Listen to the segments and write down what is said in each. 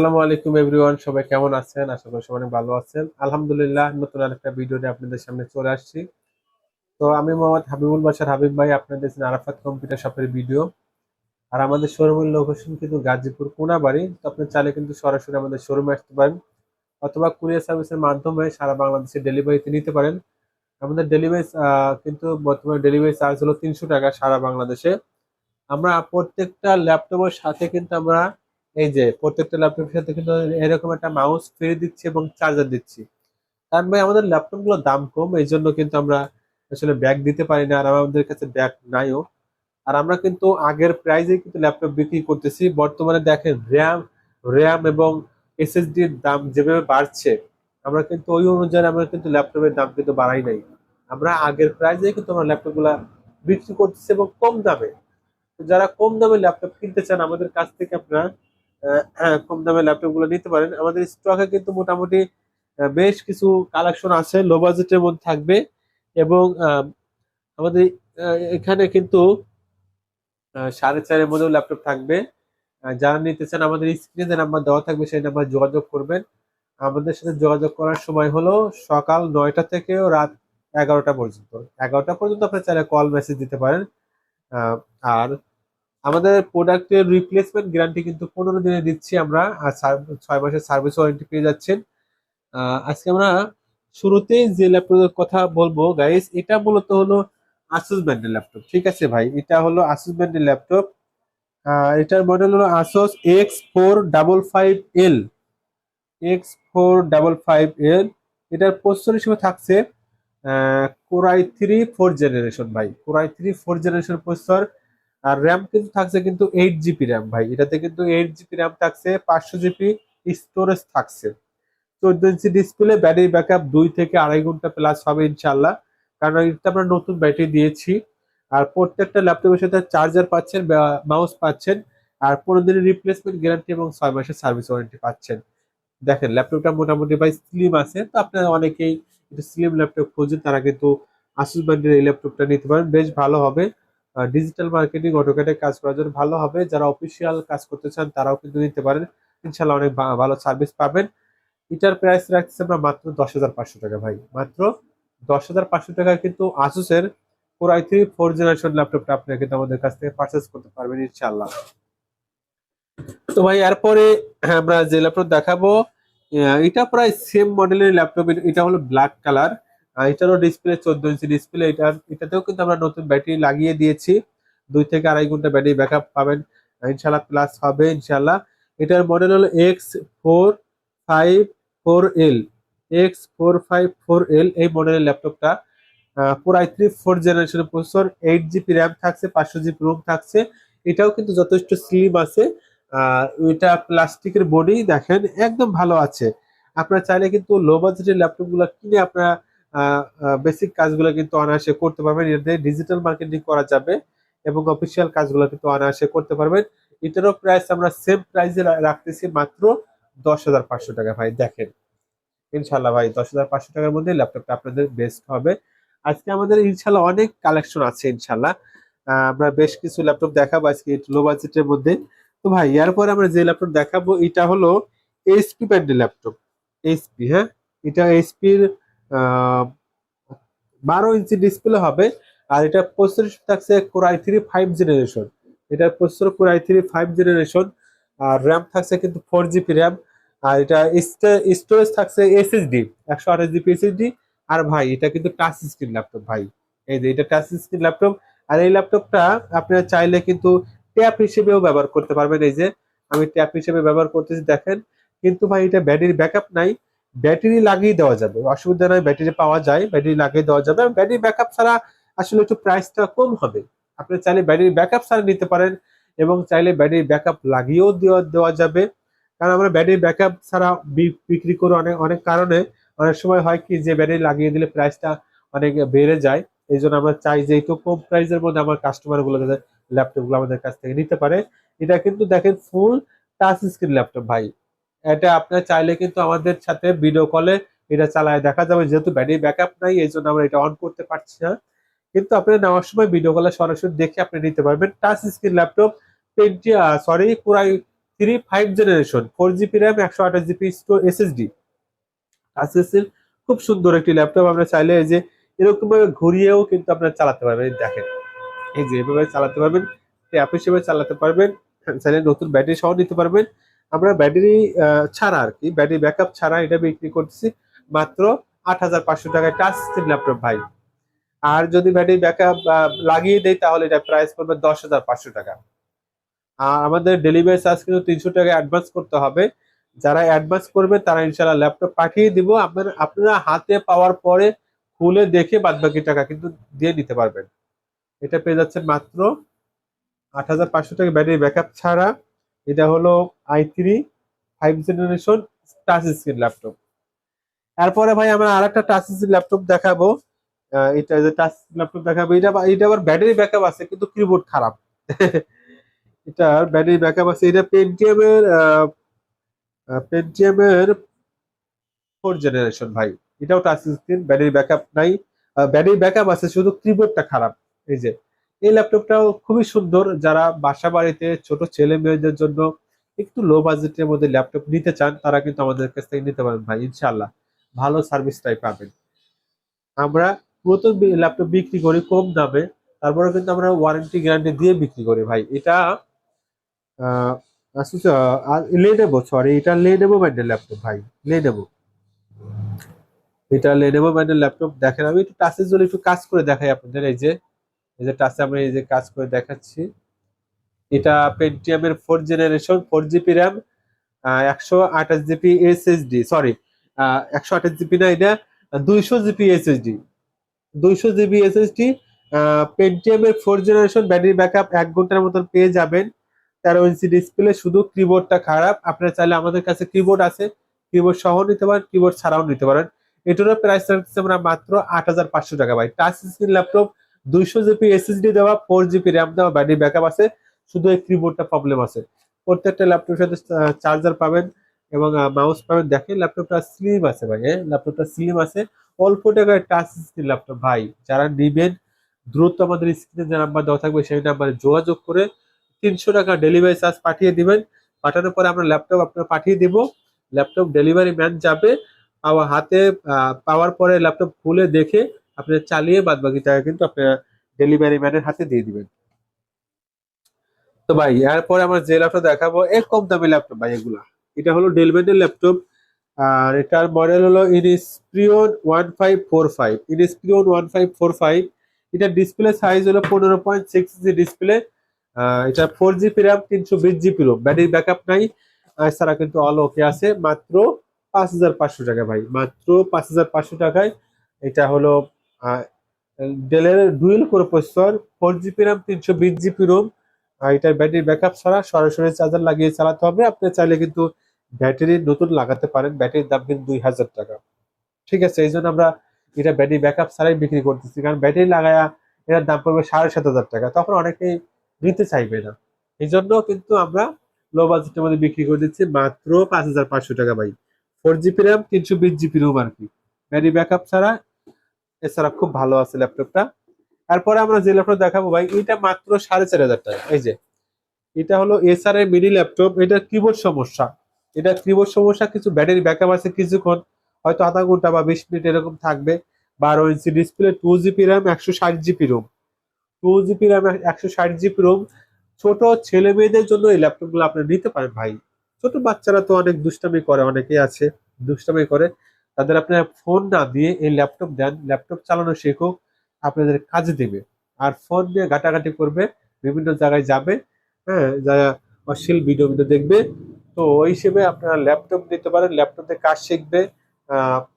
আসসালামু আলাইকুম এভরিওয়ান, সবাই কেমন আছেন? আশা করি সবাই অনেক ভালো আছেন। আলহামদুলিল্লাহ, নতুন আরেকটা ভিডিও নিয়ে আপনাদের সামনে চলে আসছি। তো আমি মোহাম্মদ হাবিবুল বাশার হাবিব ভাই, আপনাদের দেখছেন আরাফাত কম্পিউটার শপের ভিডিও। আর আমাদের শোরুমের লোকেশন কিন্তু গাজীপুর কোনাবাড়ি। তো আপনি চাইলে কিন্তু সরাসরি আমাদের শোরুমে আসতে পারেন, অথবা কুরিয়ার সার্ভিসের মাধ্যমে সারা বাংলাদেশে ডেলিভারিতে নিতে পারেন। আমাদের ডেলিভারি কিন্তু বর্তমানে ডেলিভারি চার্জ হলো 300 টাকা সারা বাংলাদেশে। আমরা প্রত্যেকটা ল্যাপটপের সাথে কিন্তু আমরা এই যে প্রত্যেকটা ল্যাপটপের সাথে কিন্তু এরকম একটা মাউস ফ্রি দিচ্ছি এবং চার্জার দিচ্ছি। কারণ ভাই আমাদের ল্যাপটপ গুলোর দাম কম, এই জন্য কিন্তু আমরা আসলে ব্যাগ দিতে পারি না, আর আমাদের কাছে ব্যাগ নাইও। আর আমরা কিন্তু আগের প্রাইসে কিন্তু ল্যাপটপ বিক্রি করতেছি। বর্তমানে দেখেন র্যাম র্যাম এবং এসএসডির দাম যেভাবে বাড়ছে, আমরা কিন্তু ওই অনুযায়ী আমরা কিন্তু ল্যাপটপের দাম কিন্তু বাড়াই নাই। আমরা আগের প্রাইসে কিন্তু আমরা ল্যাপটপ গুলা বিক্রি করতেছি এবং কম দামে। তো যারা কম দামে ল্যাপটপ কিনতে চান আমাদের কাছ থেকে আপনারা কম দামে ল্যাপটপ গুলো নিতে পারেন। আমাদের স্টকে কিন্তু মোটামুটি বেশ কিছু কালেকশন আছে, লো বাজেটের মধ্যে থাকবে। এবং আমাদের এখানে কিন্তু 4.5-এর মধ্যেও ল্যাপটপ থাকবে। যারা নিতে চান আমাদের স্ক্রিনে যে নাম্বার দেওয়া থাকবে সেই নাম্বার যোগাযোগ করবেন। আমাদের সাথে যোগাযোগ করার সময় হলো সকাল 9টা থেকে রাত 11টা পর্যন্ত। 11টা পর্যন্ত আপনি চাইলে কল মেসেজ দিতে পারেন। আহ, আর আমাদের প্রোডাক্টের রিপ্লেসমেন্ট গ্যারান্টি কিন্তু 15 দিনে দিচ্ছি আমরা, আর 6 মাসের সার্ভিস ওয়ারেন্টি পেয়ে যাচ্ছেন। আজকে আমরা শুরুতেই যে ল্যাপটপের কথা বলবো গাইস, এটা মূলত হলো আসুস ব্র্যান্ডের ল্যাপটপ। ঠিক আছে ভাই, এটা হলো আসুস ব্র্যান্ডের ল্যাপটপ। এটার মডেল হলো আসুস X455L। X455L এটার প্রসেসর হিসেবে থাকছে কোরাই 3 4 জেনারেশন ভাই, কোরাই 3 4 জেনারেশন প্রসেসর। আর র্যাম কিন্তু থাকছে কিন্তু 8 জিবি র্যাম ভাই, এটাতে কিন্তু 8 জিবি র্যাম থাকছে, 500 জিবি স্টোরেজ থাকছে। 14 ইঞ্চি ডিসপ্লে, ব্যাটারি ব্যাকআপ 2 থেকে 2.5 ঘন্টা প্লাস হবে ইনশাল্লাহ, কারণ এটা আমরা নতুন ব্যাটারি দিয়েছি। আর প্রত্যেকটা ল্যাপটপের সাথে চার্জার পাচ্ছেন, মাউস পাচ্ছেন, আর 15 দিনের রিপ্লেসমেন্ট গ্যারান্টি এবং 6 মাসের সার্ভিস ওয়ারেন্টি পাচ্ছেন। দেখেন ল্যাপটপটা মোটামুটি ভাই স্লিম আছে, তো আপনারা অনেকেই একটু স্লিম ল্যাপটপ খুঁজেন, তারা কিন্তু আসুস ব্র্যান্ডের এই ল্যাপটপটা নিতে পারেন, বেশ ভালো হবে। ডিজিটাল মার্কেটিং অটোক্যাডে কাজ করার জন্য ভালো হবে। যারা অফিসিয়াল কাজ করতে চান তারাও কিন্তু নিতে পারেন, ইনশাল্লাহ অনেক ভালো সার্ভিস পাবেন। এটার প্রাইস রাখছি আমরা মাত্র 10,500 টাকা ভাই, মাত্র 10,500 টাকায় কিন্তু আসুসের কোরাই 3 4 জেনারেশন ল্যাপটপটা আপনি কিন্তু আমাদের কাছ থেকে পারচেস করতে পারবেন ইনশাল্লাহ। তো ভাই এরপরে আমরা যে ল্যাপটপ দেখাবো, এটা প্রায় সেম মডেলের ল্যাপটপ। এটা হলো ব্ল্যাক কালার। এটারও ডিসপ্লে 14 ইঞ্চি ডিসপ্লে। এটাতেও কিন্তু আমরা নতুন ব্যাটারি লাগিয়ে দিয়েছি, 2 থেকে 2.5 ঘন্টা ব্যাটারি ব্যাকআপ পাবেন ইনশাল্লাহ, প্লাস হবে ইনশাল্লাহ। এটার মডেল হলো X454L। X454L এই মডেলের ল্যাপটপটা কোরাই 3 4 জেনারেশনের প্রসেসর, 8 জিবি র্যাম থাকছে, 500 জিবি রোম থাকছে। এটাও কিন্তু যথেষ্ট স্লিম আছে। এটা প্লাস্টিকের বডি, দেখেন একদম ভালো আছে। আপনারা চাইলে কিন্তু লো বাজেটের ল্যাপটপ গুলো কিনে আপনারা বেসিক কাজগুলো কিন্তু অনায়াসে করতে পারবেন, এতে ডিজিটাল মার্কেটিং করা যাবে এবং অফিসিয়াল কাজগুলো কিন্তু অনায়াসে করতে পারবেন। এটারও প্রাইস আমরা সেম প্রাইসে রাখতেছি, মাত্র 10,500 টাকা ভাই। দেখেন ইনশাল্লাহ ভাই 10,500 টাকার মধ্যে ল্যাপটপটা আপনাদের বেস্ট হবে। আজকে আমাদের ইনশাল্লাহ অনেক কালেকশন আছে ইনশাল্লাহ। আমরা বেশ কিছু ল্যাপটপ দেখাবো আজকে লো বাজেটের মধ্যে। তো ভাই এরপরে আমরা যে ল্যাপটপ দেখাবো এটা হলো এইচপি ব্র্যান্ডের ল্যাপটপ। এইচপি, হ্যাঁ, এটা এইচপির 12 ইঞ্চি ডিসপ্লে হবে। আর এটা প্রসেসর থাকছে কোরাই 3 5 জেনারেশন। এটার প্রসেসর কোরাই 3 5 জেনারেশন। আর র্যাম থাকছে কিন্তু 4 জিবি র্যাম। আর এটা স্টোরেজ থাকছে এসএসডি, 128 জিবি এসএসডি। আর ভাই এটা কিন্তু টাচ স্ক্রিন ল্যাপটপ ভাই, এই যে এটা টাচ স্ক্রিন ল্যাপটপ। আর এই ল্যাপটপটা আপনারা চাইলে কিন্তু ট্যাব হিসেবেও ব্যবহার করতে পারবেন। এই যে আমি ট্যাব হিসেবে ব্যবহার করতেছি দেখেন। কিন্তু ভাই এটা ব্যাটারি ব্যাকআপ নাই, ব্যাটারি লাগিয়ে দেওয়া যাবে, অসুবিধা নয়, ব্যাটারি পাওয়া যায়, ব্যাটারি লাগিয়ে দেওয়া যাবে। ব্যাটারি ব্যাকআপ ছাড়া আসলে একটু প্রাইসটা কম হবে। আপনি চাইলে ব্যাটারি ব্যাকআপ ছাড়া নিতে পারেন, এবং চাইলে ব্যাটারি ব্যাকআপ লাগিয়েও দেওয়া দেওয়া যাবে। কারণ আমরা ব্যাটারি ব্যাকআপ ছাড়া বিক্রি করে অনেক অনেক কারণে অনেক সময় হয় কি যে ব্যাটারি লাগিয়ে দিলে প্রাইসটা অনেক বেড়ে যায়। এই জন্য আমরা চাই যে একটু কম প্রাইসের মধ্যে আমার কাস্টমার গুলো যাতে ল্যাপটপ গুলো আমাদের কাছ থেকে নিতে পারে। এটা কিন্তু দেখেন ফুল টাচ স্ক্রিন ল্যাপটপ ভাই। এটা আপনার চাইলে কিন্তু আমাদের সাথে ভিডিও কলে এটা চালায় দেখা যাবে, যেহেতু ব্যাটারি ব্যাকআপ নাই এই জন্য আমরা এটা অন করতে পারছি না। কিন্তু আপনি নেওয়ার সময় ভিডিও কলে সরাসরি দেখে আপনি নিতে পারবেন। Touch screen laptop, 20 sorry core i i3 5 generation 4 GB RAM 128 GB SSD touchscreen, খুব সুন্দর একটি ল্যাপটপ। আমরা চাইলে এই যে এরকম ভাবে ঘুরিয়েও কিন্তু আপনারা চালাতে পারবেন। এই দেখেন, এই যে এভাবে চালাতে পারবেন, অ্যাপ হিসেবে চালাতে পারবেন, চাইলে নতুন ব্যাটারি সহ নিতে পারবেন। আমরা ব্যাটারি ছাড়া আর কি, ব্যাটারি ব্যাকআপ ছাড়া এটা বিক্রি করতেছি মাত্র 8,500 টাকায় টাচ স্ক্রিন ল্যাপটপ ভাই। আর যদি ব্যাটারি ব্যাকআপ লাগিয়ে দেয় তাহলে এটা প্রাইস পড়বে 10,500 টাকা। আর আমাদের ডেলিভারি চার্জ কিন্তু 300 টাকা অ্যাডভান্স করতে হবে। যারা অ্যাডভান্স করবে তারা ইনশাল্লাহ ল্যাপটপ পাঠিয়ে দিব। আপনারা হাতে পাওয়ার পরে খুলে দেখে বাদ বাকি টাকা কিন্তু দিয়ে নিতে পারবেন। এটা পেয়ে যাচ্ছেন মাত্র 8,500 টাকা ব্যাটারি ব্যাকআপ ছাড়া। এটা হলো i3 5 generation touch screen laptop. এরপরে ভাই আমরা আরেকটা টাচ স্ক্রিন ল্যাপটপ দেখাবো। এটা যে টাচ ল্যাপটপ দেখাবো, এটা আবার ব্যাটারি ব্যাকআপ আছে কিন্তু কিবোর্ড খারাপ। এটার ব্যাটারি ব্যাকআপ আছে, এটা পেন্টিয়ামের 4 জেনারেশন ভাই। এটাও টাচ স্ক্রিন, ব্যাটারি ব্যাকআপ নাই, ব্যাটারি ব্যাকআপ আছে, শুধু কিবোর্ডটা খারাপ। এই যে এই ল্যাপটপটাও খুবই সুন্দর। যারা বাসা বাড়িতে ছোট ছেলে মেয়েদের জন্য একটু লো বাজেটের মধ্যে ল্যাপটপ নিতে চান তারা কিন্তু আমাদের কাছ থেকে নিতে পারেন ভাই, ইনশাল্লাহ ভালো সার্ভিসটাই পাবেন। আমরা পুরাতন ল্যাপটপ বিক্রি করি কম দামে, তারপরে কিন্তু আমরা ওয়ারেন্টি গ্যারান্টি দিয়ে বিক্রি করি ভাই। এটা আসুস লেনেভো, সরি এটা লেনেভো ব্র্যান্ডের ল্যাপটপ ভাই, লেনেভো। এটা লেনেভো ব্র্যান্ডের ল্যাপটপ। দেখেন আমি একটু টাচের জন্য একটু কাজ করে দেখাই আপনাদের। এই যে টাচে আমরা এই যে কাজ করে দেখাচ্ছি। এটা পেন্টিয়ামের 4 generation 4 GB RAM 128 GB SSD, sorry 128 GB না, এটা 200 জিবি এসএসডি, 200 জিবি এসএসডি পেন্টিয়ামের 4 জেনারেশন। ব্যাটারি ব্যাকআপ 1 ঘন্টার মতন পেয়ে যাবেন। 13 ইঞ্চি ডিসপ্লে, শুধু কিবোর্ডটা খারাপ। আপনারা চাইলে আমাদের কাছে কিবোর্ড আছে, কিবোর্ড সহ নিতে পারেন, কিবোর্ড ছাড়াও নিতে পারেন। এটারও প্রাইস রাখতেছি আমরা মাত্র 8,500 টাকা ভাই। Touch screen laptop, 200 GB SSD দেওয়া, 4 জিবি র্যাম দেওয়া, ব্যাটারি ব্যাকআপ আছে, শুধু এই কিবোর্ডটা প্রবলেম আছে। প্রত্যেকটা ল্যাপটপের সাথে চার্জার পাবেন এবং মাউস পাবেন। দেখেন ল্যাপটপটা স্লিম আছে ভাই, ল্যাপটপটা স্লিম আছে, অল্প টাকায় টাচ স্ক্রিন ল্যাপটপ ভাই। যারা নিবেন দ্রুত আমাদের স্ক্রিনে যে নাম্বার দেওয়া থাকবে সেই নাম্বারে যোগাযোগ করে 300 টাকা ডেলিভারি চার্জ পাঠিয়ে দিবেন। পাঠানোর পরে আমরা ল্যাপটপ আপনার পাঠিয়ে দিব। ল্যাপটপ ডেলিভারি ম্যান যাবে, হাতে পাওয়ার পরে ল্যাপটপ খুলে দেখে আপনি চালিয়ে বাদ বাকি টাকা কিন্তু আপনার ডেলিভারি ম্যানের হাতে দিয়ে দিবেন। তো ভাই এরপরে আমার যে ল্যাপটপ দেখাবো এর কম দামি ল্যাপটপ ভাই এগুলা। এটা হলো ডেলম্যানের ল্যাপটপ, আর এটার মডেল হলো ইনস্পিরিয়ন 1545, ইনস্পিরিয়ন 1545। এটার ডিসপ্লে সাইজ হলো 15.6 ইঞ্চি ডিসপ্লে। এটা 4 GB RAM 320 GB Rome, battery backup নাই। এছাড়া কিন্তু অল ওকে আছে। মাত্র 5,500 টাকা ভাই, মাত্র 5,500 টাকায়। এটা হলো ডেলের dual core processor, 4 GB RAM 320 GB ROM. আর এটার ব্যাটারি ব্যাকআপ ছাড়া সরাসরি চার্জার লাগিয়ে চালাতে হবে। আপনি চাইলে কিন্তু ব্যাটারি নতুন লাগাতে পারেন, ব্যাটারির দাম কিন্তু 2,000 টাকা। ঠিক আছে, এই জন্য আমরা এটা ব্যাটারি ব্যাকআপ ছাড়াই বিক্রি করতেছি, কারণ ব্যাটারি লাগায়া এটার দাম পড়বে 7,500 টাকা, তখন অনেকেই নিতে চাইবে না। এই জন্য কিন্তু আমরা লো বাজেটের মধ্যে বিক্রি করে দিচ্ছি মাত্র 5,500 টাকা ভাই। 4 জিবি র্যাম 320 জিবি রোম আর কি, ব্যাটারি ব্যাকআপ ছাড়া। এছাড়া খুব ভালো আছে ল্যাপটপটা। তারপরে আমরা যে ল্যাপটপ দেখাবো ভাই, এটা মাত্র 4,500 টাকা। এই যে এটা হলো এসআর এর মিনি ল্যাপটপ। এটা কিবোর্ড সমস্যা, এটা কিবোর্ড সমস্যা, কিছু ব্যাটারি ব্যাকআপ আছে, কিছুক্ষণ হয়তো আধা ঘন্টা বা 20 মিনিট এরকম থাকবে। 12 inch display, 2 GB RAM 160 GB ROM, 2 GB RAM 160 GB ROM. ছোট ছেলে মেয়েদের জন্য এই ল্যাপটপ গুলো আপনি নিতে পারেন ভাই। ছোট বাচ্চারা তো অনেক দুষ্টামি করে, অনেকেই আছে দুষ্টামি করে, তাদের আপনার ফোন না দিয়ে এই ল্যাপটপ দেন, ল্যাপটপ চালানো শেখো, আপনাদের কাজে দেবে। আর ফোন দিয়ে ঘাটাঘাটি করবে, বিভিন্ন জায়গায় যাবে, হ্যাঁ যা অশ্লীল ভিডিও ভিডিও দেখবে। তো ওই হিসেবে আপনারা ল্যাপটপ নিতে পারেন, ল্যাপটপে কাজ শিখবে।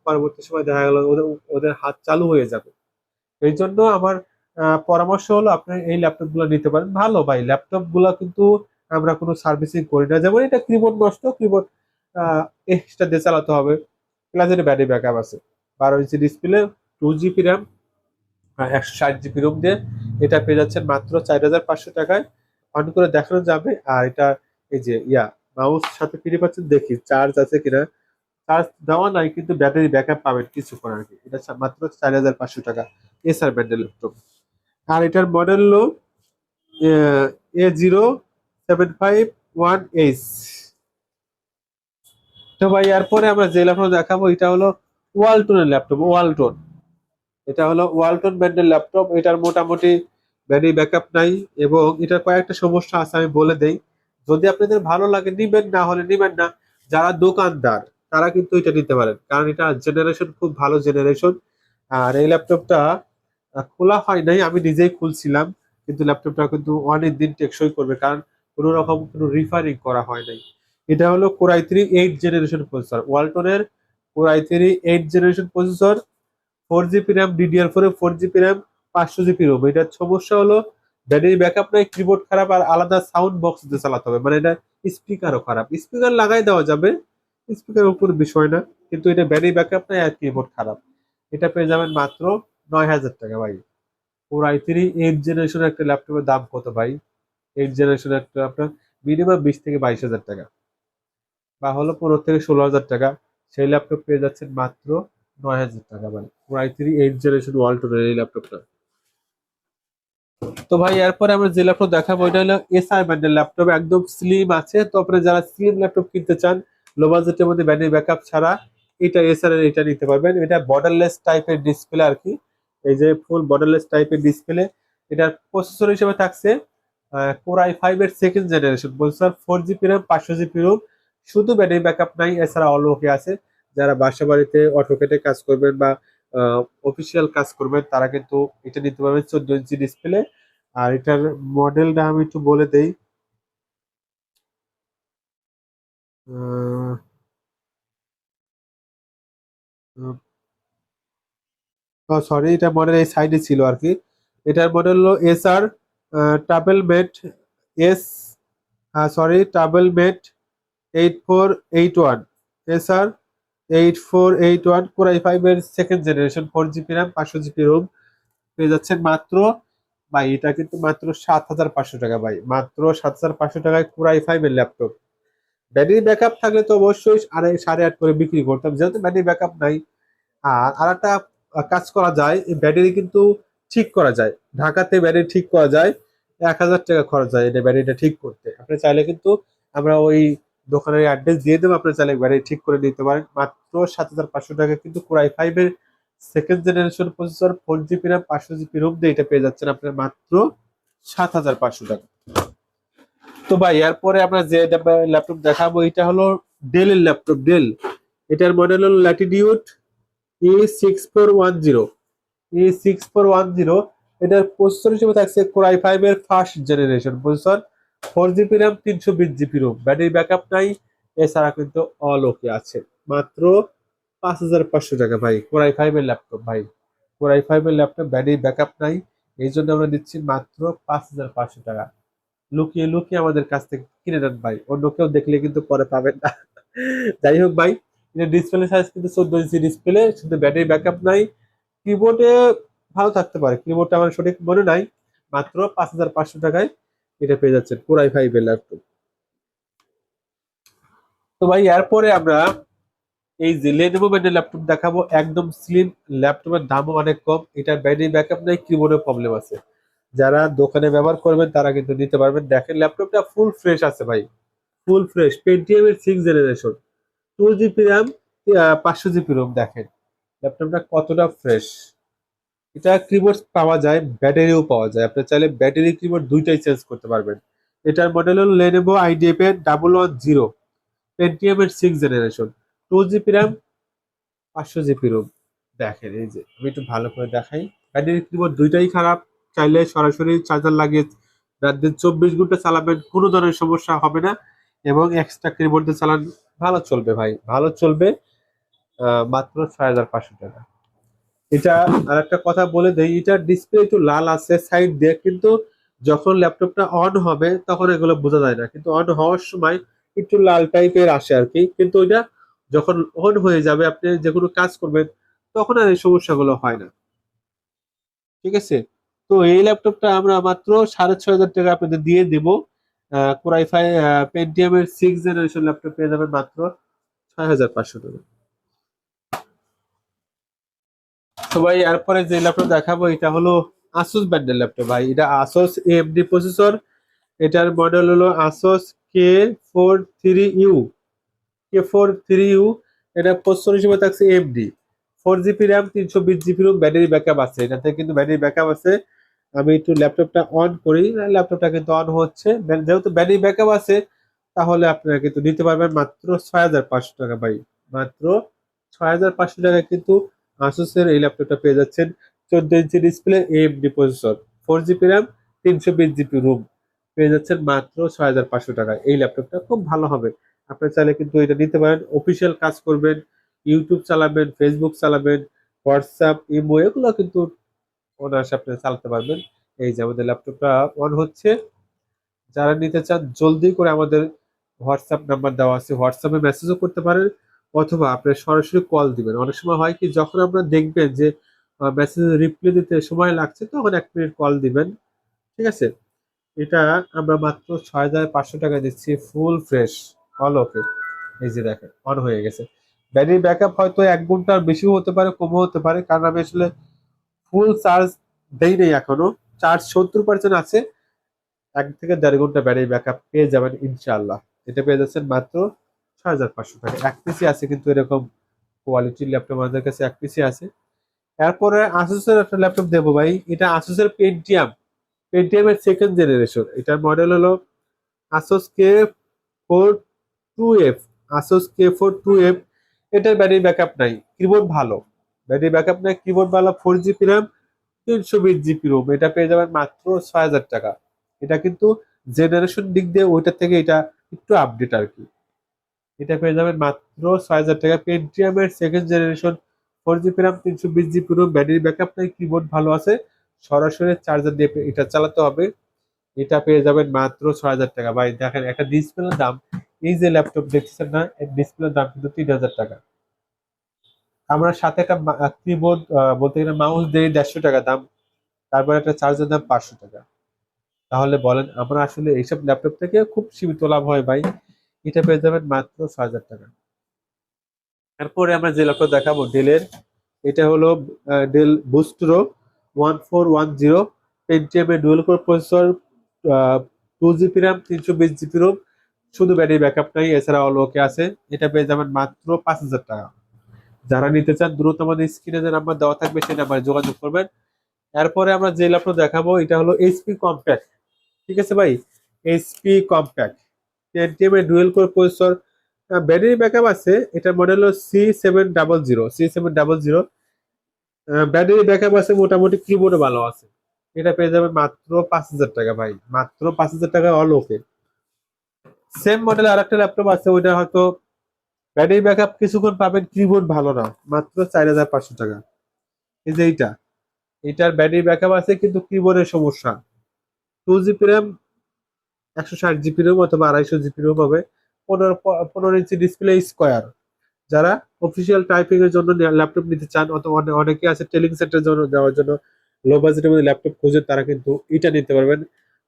পরবর্তী সময় দেখা গেল ওদের ওদের হাত চালু হয়ে যাবে। এই জন্য আমার পরামর্শ হলো আপনি এই ল্যাপটপ গুলো নিতে পারেন। ভালো ভাই ল্যাপটপ গুলো, কিন্তু আমরা কোনো সার্ভিসিং করি না। যেমন এটা কিবোর্ড নষ্ট, কিবোর্ড এক্সট্রা দিয়ে চালাতে হবে, প্লাস এটা ব্যাটারি ব্যাকআপ আছে। 12 inch display, 2 GB RAM 160 GB ROM দিয়ে এটা পেয়ে যাচ্ছেন মাত্র 4,500 টাকায়। অন করে দেখানো যাবে। আর এটা এই যে মাউস সাথে ফ্রি পাচ্ছেন, দেখি চার্জ আছে কিনা। চার্জ দেওয়া নাই কিন্তু ব্যাটারি ব্যাকআপ পাবেন কিছুক্ষণ আর কি। এটা মাত্র 4,500 টাকা, এসআর ব্র্যান্ডের ল্যাপটপ। আর এটার মডেল হলো A075 ওয়ান এইচ। তো ভাই এরপরে আমরা যে ল্যাপটপ দেখাবো এটা হলো ওয়ালটনের ল্যাপটপ, ওয়ালটন। এটা হলো ওয়ালটন ব্র্যান্ডের ল্যাপটপ। এটার মোটামুটি ব্যাটারি ব্যাকআপ নাই এবং এটার কয়েকটা সমস্যা আছে আমি বলে দেই। যদি আপনাদের ভালো লাগে নিবেন, না হলে নিবেন না। যারা দোকানদার তারা কিন্তু এটা নিতে পারেন, কারণ এটা জেনারেশন খুব ভালো জেনারেশন। আর এই ল্যাপটপটা খোলা হয় নাই, আমি নিজেই খুলছিলাম। কিন্তু ল্যাপটপটা কিন্তু অনেক দিন টেকসই করবে, কারণ কোনো রকম কোনো রিফারিং করা হয় নাই। এটা হলো কোর i3 8 জেনারেশন প্রসেসর, ওয়ালটনের core i3 8 generation processor. 4 GB RAM, DDR4 এ 4 জিবি র্যাম, 500 জিবি রোম। এটার সমস্যা হলো ব্যাটারি ব্যাকআপ নাই, কিবোর্ড খারাপ, আর আলাদা সাউন্ড বক্স দিয়ে চালাতে হবে। মানে এটা স্পিকারও খারাপ, স্পিকার লাগাই দেওয়া যাবে, স্পিকার উপর বিষয় না, কিন্তু এটা ব্যাটারি ব্যাকআপ নাই আর কিবোর্ড খারাপ। এটা পেয়ে যাবেন মাত্র 9,000 টাকা ভাই। কোর i3 8 জেনারেশনের একটা ল্যাপটপের দাম কত ভাই? 8 জেনারেশনের একটা আপনার মিনিমাম 20 থেকে 22 হাজার টাকা, বা হলো 15 থেকে 16 হাজার টাকা। সেই ল্যাপটপ পেয়ে যাচ্ছেন মাত্র 9,000 টাকা ভাই, কোর i3 8 জেনারেশন ওয়ালটনের এই ল্যাপটপটা। তো ভাই এরপরে আমরা যে ল্যাপটপ দেখাবো এটা হলো এসআই ব্র্যান্ডের ল্যাপটপ, একদম স্লিম আছে। তো আপনারা যারা স্লিম ল্যাপটপ কিনতে চান লো বাজেটের মধ্যে ব্যাটারি ব্যাকআপ ছাড়া, এটা এসআর এর এটা নিতে পারবেন। এটা বর্ডারলেস টাইপের ডিসপ্লে আর কি, এই যে ফুল বর্ডারলেস টাইপের ডিসপ্লে। এটার প্রসেসর হিসেবে থাকছে কোর i5 এর second generation processor, 4 GB RAM, 500 GB Rome. শুধু ব্যাটারি ব্যাকআপ নাই, এছাড়া অল ওকে আছে। যারা বাসা বাড়িতে অটোকেটে কাজ করবেন বা অফিসিয়াল কাজ করবেন তারা কিন্তু এটা নিতে পারবেন। 14 ইঞ্চি ডিসপ্লে। আর এটার মডেলটা আমি একটু বলে দেই। সরি, এটা মডেল এই সাইডে ছিল আর কি। এটার মডেল হলো SR travel mate S, sorry travel mate 8481, SR 8481, core i5 এর second generation, 4 GB RAM, 500 GB ROM. পেয়ে যাচ্ছেন মাত্র, ভাই এটা কিন্তু মাত্র 7,500 টাকা ভাই, মাত্র 7,500 টাকায় কোর i5 এর ল্যাপটপ। ব্যাটারি ব্যাকআপ থাকলে তো অবশ্যই 8.5 করে বিক্রি করতাম, যেহেতু ব্যাটারি ব্যাকআপ নাই। আর আরেকটা কাজ করা যায়, এই ব্যাটারি কিন্তু ঠিক করা যায়, ঢাকাতে ব্যাটারি ঠিক করা যায়। 1,000 টাকা খরচ হয় এটা ব্যাটারিটা ঠিক করতে। আপনি চাইলে কিন্তু আমরা ওই দোকানের অ্যাড্রেস দিয়ে দেবো, আপনি চাইলে ব্যাটারি ঠিক করে নিতে পারেন মাত্র 7,500 টাকা। কিন্তু কোর i5 এর second generation processor, 4 GB RAM, 500 GB ROM দিয়ে এটা পেয়ে যাচ্ছেন আপনার মাত্র 7,500 টাকা। তো ভাই এরপরে আমরা যে ল্যাপটপ দেখাবো এটা হলো ডেলের ল্যাপটপ, ডেল। এটার মডেল হলো ল্যাটিটিউড E6410, E6410। এটার প্রসেসর হিসেবে থাকছে কোর i5 এর first generation processor, 4 GB RAM, 320 GB Rome. Battery backup নাই, এছাড়া কিন্তু অল ওকে আছে। মাত্র 5,500 টাকা ভাই, কোর i5 এর ল্যাপটপ ভাই। কোর i5 এর ল্যাপটপ ব্যাটারি ব্যাকআপ নাই, এই জন্য আমরা দিচ্ছি মাত্র 5,500 টাকা। লুকিয়ে লুকিয়ে আমাদের কাছ থেকে কিনে নেন ভাই, অন্য কেউ দেখলে কিন্তু পরে পাবেন না। যাই হোক ভাই, এটা ডিসপ্লে সাইজ কিন্তু 14 ইঞ্চি ডিসপ্লে, শুধু ব্যাটারি ব্যাকআপ নাই। কিবোর্ডে ভালো থাকতে পারে, কিবোর্ডটা আমার সঠিক মনে নাই। মাত্র 5,500 টাকায় এটা পেয়ে যাচ্ছেন কোর i5 এর ল্যাপটপ। তো ভাই এরপরে আমরা এই যে লেনোভো ব্র্যান্ডের ল্যাপটপ দেখাবো, একদম স্লিম। ল্যাপটপের দামও অনেক কম, এটার ব্যাটারি ব্যাকআপ নাই, কিবোর্ডের প্রবলেম আছে। যারা দোকানে ব্যবহার করবেন তারা কিন্তু নিতে পারবেন। দেখেন ল্যাপটপটা ফুল ফ্রেশ আছে ভাই, ফুল ফ্রেশ। পেন্টিয়াম এর 6 generation, 2 GB RAM, 500 GB Rome. দেখেন ল্যাপটপটা কতটা ফ্রেশ। এটা কিবোর্ড পাওয়া যায়, ব্যাটারিও পাওয়া যায়, আপনি চাইলে ব্যাটারি কিবোর্ড দুইটাই চেঞ্জ করতে পারবেন। এটার মডেল হল লেনোভো IdeaPad 110, পেন্টিয়াম এর 6 generation, 2 GB RAM, 500 GB Rome. দেখেন এই যে আমি একটু ভালো করে দেখাই, ব্যাটারি কিবোর্ড দুইটাই খারাপ। চাইলে সরাসরি চার্জার লাগিয়ে রাত দিন 24 ঘন্টা চালাবেন, কোনো ধরনের সমস্যা হবে না। এবং এক্সট্রা কিবোর্ড দিয়ে চালান, ভালো চলবে ভাই, ভালো চলবে। মাত্র 6,500 টাকা। এটা আর একটা কথা বলে দেই, এটার ডিসপ্লে একটু লাল আছে সাইড দিয়ে, কিন্তু যখন ল্যাপটপটা অন হবে তখন এগুলো বোঝা যায় না, কিন্তু অন হওয়ার সময় একটু লাল টাইপের আসে আর কি। কিন্তু এটা যখন অন হয়ে যাবে, আপনি যে কোনো কাজ করবেন তখন আর এই সমস্যাগুলো হয় না। ঠিক আছে? তো এই ল্যাপটপটা আমরা মাত্র 6,500 টাকা আপনাদের দিয়ে দেবো। কোর i5 পেন্টিয়াম এর 6 জেনারেশন ল্যাপটপ পেয়ে যাবেন মাত্র 6,500 টাকা। তো ভাই এরপরে যে ল্যাপটপ দেখাবো এটা হলো আসুস ব্র্যান্ডের ল্যাপটপ ভাই। এটা আসুস AMD প্রসেসর, এটার মডেল হলো আসোস K43U। K43U, এটা প্রসেসর হিসেবে থাকছে AMD, 4 GB RAM, 320 GB ROM, battery backup আছে, এটাতে কিন্তু ব্যাটারি ব্যাকআপ আছে। আমি একটু ল্যাপটপটা অন করি, ল্যাপটপটা কিন্তু অন হচ্ছে। যেহেতু ব্যাটারি ব্যাকআপ আছে, তাহলে আপনারা কিন্তু নিতে পারবেন মাত্র 6500 টাকা ভাই। মাত্র 6500 টাকায় কিন্তু আসুসের এই ল্যাপটপটা পেয়ে যাচ্ছেন। 14 inch display, AMD processor, 4 GB RAM, 320 GB ROM, পেয়ে যাচ্ছেন মাত্র 6500 টাকায়। এই ল্যাপটপটা খুব ভালো হবে, আপনি চাইলে কিন্তু এটা নিতে পারেন। অফিসিয়াল কাজ করবেন, ইউটিউব চালাবেন, ফেসবুক চালাবেন, হোয়াটসঅ্যাপ, ইমো, এগুলো কিন্তু অনায়াসে আপনি চালাতে পারবেন। এই যে আমাদের ল্যাপটপটা অন হচ্ছে। যারা নিতে চান জলদি করে আমাদের হোয়াটসঅ্যাপ নাম্বার দেওয়া আছে, হোয়াটসঅ্যাপে মেসেজও করতে পারেন, অথবা আপনি সরাসরি কল দিবেন। অনেক সময় হয় কি, যখন আপনারা দেখবেন যে মেসেজ রিপ্লাই দিতে সময় লাগছে, তখন 1 মিনিট কল দিবেন, ঠিক আছে? এটা আমরা মাত্র 6500 টাকা দিচ্ছি, ফুল ফ্রেশ, অল ওকে। এই যে দেখেন অন হয়ে গেছে। ব্যাটারি ব্যাকআপ হয়তো 1 ঘন্টার বেশিও হতে পারে, কমও হতে পারে, কারণ আমি আসলে ফুল চার্জ দেই নেই এখনো। চার্জ 70% আছে। 1 থেকে দেড় ঘন্টা ব্যাটারি ব্যাকআপ পেয়ে যাবেন ইনশাআল্লাহ। এটা পেয়ে যাচ্ছেন মাত্র 6500 টাকা। 1 পিসি আছে কিন্তু এরকম কোয়ালিটির ল্যাপটপ আমাদের কাছে, 1 পিসি আছে। এরপরে আসুসের একটা ল্যাপটপ দেবো ভাই, এটা আসুসের পেন্টিয়াম, পেন্টিয়াম এর 2nd জেনারেশন। এটার মডেল হলো আসুস K42F। আসুস K42F, এটার ব্যাটারি ব্যাকআপ নাই, কিবোর্ড ভালো, ব্যাটারি ব্যাকআপ নাই, কিবোর্ড ভালো, 4 GB র্যাম, 320 GB রোম, এটা পেয়ে যাবেন মাত্র 6000 টাকা। এটা কিন্তু জেনারেশন দিক দিয়ে ওইটার থেকে এটা একটু আপডেট আর কি। এটা পেয়ে যাবেন মাত্র 6000 টাকা। পেন্টিয়ামের 2nd generation, 4 GB RAM, 320 GB ROM, battery backup নাই, কিবোর্ড ভালো আছে, সরাসরি চার্জার দিয়ে এটা চালাতে হবে। এটা পেয়ে যাবেন মাত্র 6000 টাকা। ভাই দেখেন একটা ডিসপ্লের দাম, এই যে ল্যাপটপ দেখছেন না, এর ডিসপ্লের দাম কিন্তু 3000 টাকা। আমরা সাথে একটা কিবোর্ড, বলতে গেলে মাউস দিয়ে 150 টাকা দাম, তারপর একটা চার্জার দাম 500 টাকা। তাহলে বলেন আমরা আসলে এইসব ল্যাপটপ থেকে খুব সীমিত লাভ হয় ভাই। এটা পেয়ে যাবেন মাত্র 6000 টাকা। এরপরে আমরা যে ল্যাপটপ দেখাবো ডেলের, এটা হলো ডেল বুস্ট্রো 1410, পেন্টিয়ামের dual core processor, 2 GB RAM, 320 GB ROM, শুধু ব্যাটারি ব্যাকআপ নাই, এছাড়া অল ওকে আছে। এটা পেয়ে যাবেন মাত্র 5000 টাকা। যারা নিতে চান দ্রুত আমাদের স্ক্রিনে যে নাম্বার দেওয়া থাকবে সেই নাম্বারে যোগাযোগ করবেন। এরপরে আমরা যে ল্যাপটপ দেখাবো এটা হলো এইচপি কম্প্যাক্ট, ঠিক আছে ভাই? এইচপি কম্প্যাক্ট, পেন্টিয়াম এর dual core processor, battery backup আছে। এটার মডেল হলো C700। ব্যাটারি ব্যাকআপ আছে মোটামুটি, কিবোর্ডে ভালো আছে। এটা পেয়ে যাবেন মাত্র 5000 টাকা ভাই, মাত্র 5000 টাকা, অল ওকে। সেম মডেল আর একটা ল্যাপটপ আছে, ওইটা হয়তো ব্যাটারি ব্যাকআপ কিছুক্ষণ পাবেন, কিবোর্ড ভালো না, মাত্র 4500 টাকা। এই যে এইটা, এটার ব্যাটারি ব্যাকআপ আছে কিন্তু কিবোর্ডের সমস্যা। 2 GB র্যাম, 160 GB রোম অথবা 250 GB রোম হবে, 15 ইঞ্চি ডিসপ্লে, স্কোয়ার। যারা অফিসিয়াল টাইপিং এর জন্য ল্যাপটপ নিতে চান, অথবা অনেকে আছে টেলিং সেন্টারের জন্য দেওয়ার জন্য লো বাজেটের মধ্যে ল্যাপটপ খুঁজে, তারা কিন্তু এটা নিতে পারবেন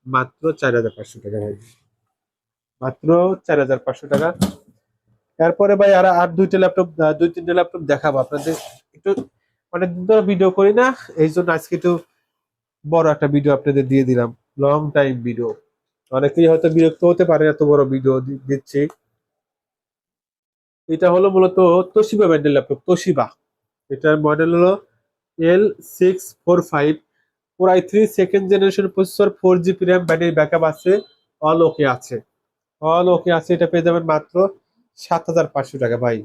মাত্র 4500 টাকা ভাই, মাত্র 4500 টাকা। এরপরে ভাই আর আর দুইটা ল্যাপটপ, 2-3টা ল্যাপটপ দেখাবো আপনাদের। একটু অনেকদিন ধরে ভিডিও করি না, এই জন্য আজকে একটু বড় একটা ভিডিও আপনাদের দিয়ে দিলাম, লং টাইম ভিডিও। অনেকেই হয়তো বিরক্ত হতে পারে এত বড় ভিডিও দিচ্ছি। এটা হলো মূলত তোশিবা ব্র্যান্ডের ল্যাপটপ, তোশিবা। এটার মডেল হলো L645, core i3 2nd generation processor, 4 GB RAM, battery backup আছে, অল ওকে আছে, অল ওকে আছে। এটা পেয়ে যাবেন মাত্র 7500 টাকা ভাই।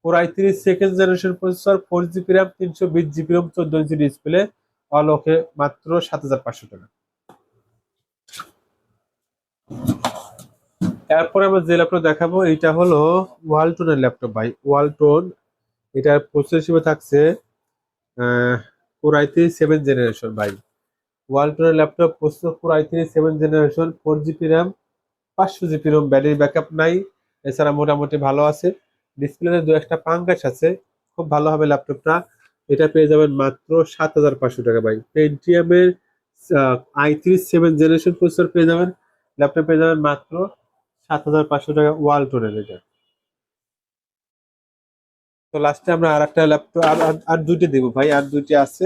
Core i3 2nd generation processor, 4 GB RAM, 320 GB ROM, 14 inch display, all okay, মাত্র 7500 টাকা। এরপরে আমরা যে ল্যাপটপ দেখাবো এটা হলো ওয়ালটনের ল্যাপটপ ভাই, ওয়ালটন। এটার প্রসেসর হিসেবে থাকছে কোর i3 7th জেনারেশন ভাই। ওয়ালটনের laptop, processor core i3 7th generation, 4 GB RAM, 500 GB ROM, battery backup নাই, এছাড়া মোটামুটি ভালো আছে। ডিসপ্লেতে দু একটা পাঙ্কাশ আছে, খুব ভালো হবে ল্যাপটপটা। এটা পেয়ে যাবেন মাত্র 7500 টাকা ভাই। পেন্টিয়ামের i3 7th জেনারেশন প্রসেসর পেয়ে যাবেন, ল্যাপটপ পেয়ে যাবেন মাত্র 7500 টাকা, ওয়ালটনের এটা। তো লাস্টে আমরা আর একটা ল্যাপটপ, আর দুইটা দিব ভাই, আর দুইটা আছে,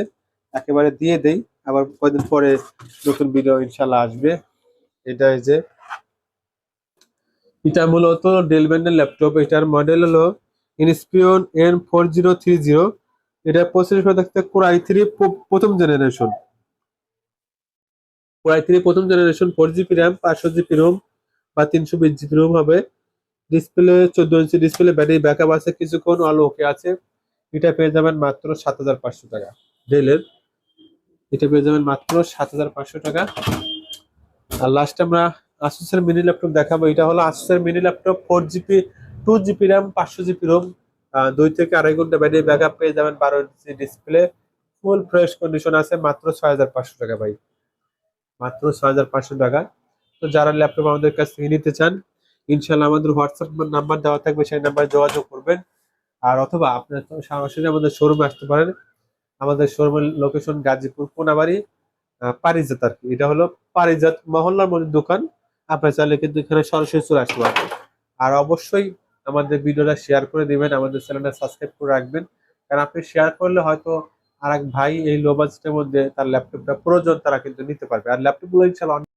একেবারে দিয়ে দেই, আবার কয়দিন পরে নতুন ভিডিও ইনশাল্লাহ আসবে। এটা এই যে এটা মূলত ডেল ব্র্যান্ডের ল্যাপটপ। এটার মডেল হলো ইনস্পিরন N4030। এটা প্রসেসর দেখতে কোর i3 প্রথম জেনারেশন। কোর i3 প্রথম generation, 4 GB RAM, 500 GB Rome বা 320 জিবি রোম হবে। Display 14 inch display, battery backup আছে কিছুক্ষণ, অল ওকে আছে। এটা পেয়ে যাবেন মাত্র 7500 টাকা ডেলের। এটা পেয়ে যাবেন মাত্র 7500 টাকা। আর লাস্ট আমরা আসুসের মিনি ল্যাপটপ দেখাবো। এটা হলো আসুসের mini laptop, 4 GB, 2 GB RAM, 500 GB ROM, 2 থেকে 2.5 ঘন্টা ব্যাটারি ব্যাকআপ, পেয়ে যাবেন 12 inch display, full fresh condition আছে, মাত্র 6500 টাকা ভাই, মাত্র 6500 টাকা। তো যারা ল্যাপটপ আমাদের কাছ থেকে নিতে চান, ইনশাল্লাহ আমাদের হোয়াটসঅ্যাপ নাম্বার দেওয়া থাকবে, সেই নাম্বারে যোগাযোগ করবেন। আর অথবা আপনার তো সরাসরি আমাদের শোরুমে আসতে পারেন। আমাদের শোরুমের লোকেশন গাজীপুর কোনাবাড়ি, পারিজাত আর কি। এটা হলো পারিজাত মহল্লার মধ্যে দোকান। আপনার চাইলে কিন্তু এখানে সরাসরি চলে আসতে পারবেন। আর অবশ্যই আমাদের ভিডিওটা শেয়ার করে দিবেন, আমাদের চ্যানেলটা সাবস্ক্রাইব করে রাখবেন। কারণ আপনি শেয়ার করলে হয়তো আর এক ভাই এই লো বাজেটের মধ্যে তার ল্যাপটপটা প্রয়োজন, তারা কিন্তু নিতে পারবে। আর ল্যাপটপ গুলো ইনশাল্লাহ